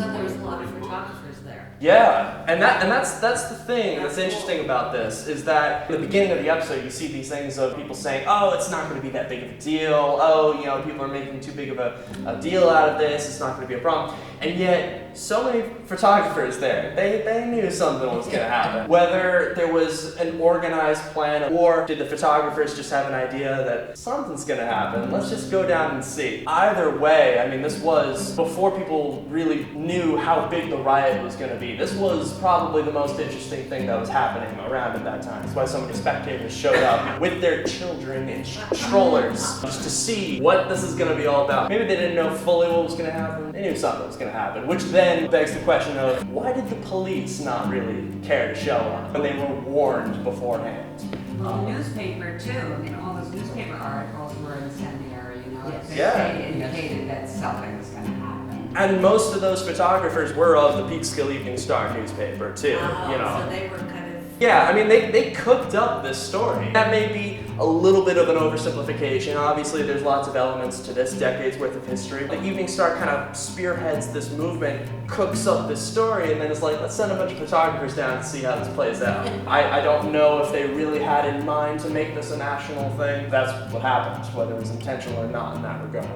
So there was a lot of photographers there. Yeah, and that's the thing that's interesting about this, is that in the beginning of the episode you see these things of people saying, oh, it's not going to be that big of a deal, oh, you know, people are making too big of a deal out of this, it's not going to be a problem. And yet, so many photographers there, they knew something was going to happen. Whether there was an organized plan, or did the photographers just have an idea that something's going to happen, let's just go down and see. Either way, I mean, this was before people really knew how big the riot was going to be. This was probably the most interesting thing that was happening around at that time. That's why so many spectators showed up with their children in strollers just to see what this is going to be all about. Maybe they didn't know fully what was going to happen. They knew something was going to happen, which then begs the question of, why did the police not really care to show up when they were warned beforehand? Well, the newspaper too. I mean, all those newspaper articles were incendiary, you know. Yes. They indicated that something was going to happen. And most of those photographers were of the Peekskill Evening Star newspaper too, Oh, you know. so they were kind of... Yeah, I mean, they cooked up this story. That may be a little bit of an oversimplification. Obviously, there's lots of elements to this, decades worth of history. The Evening Star kind of spearheads this movement, cooks up this story, and then it's like, let's send a bunch of photographers down to see how this plays out. I don't know if they really had in mind to make this a national thing. That's what happened, whether it was intentional or not in that regard.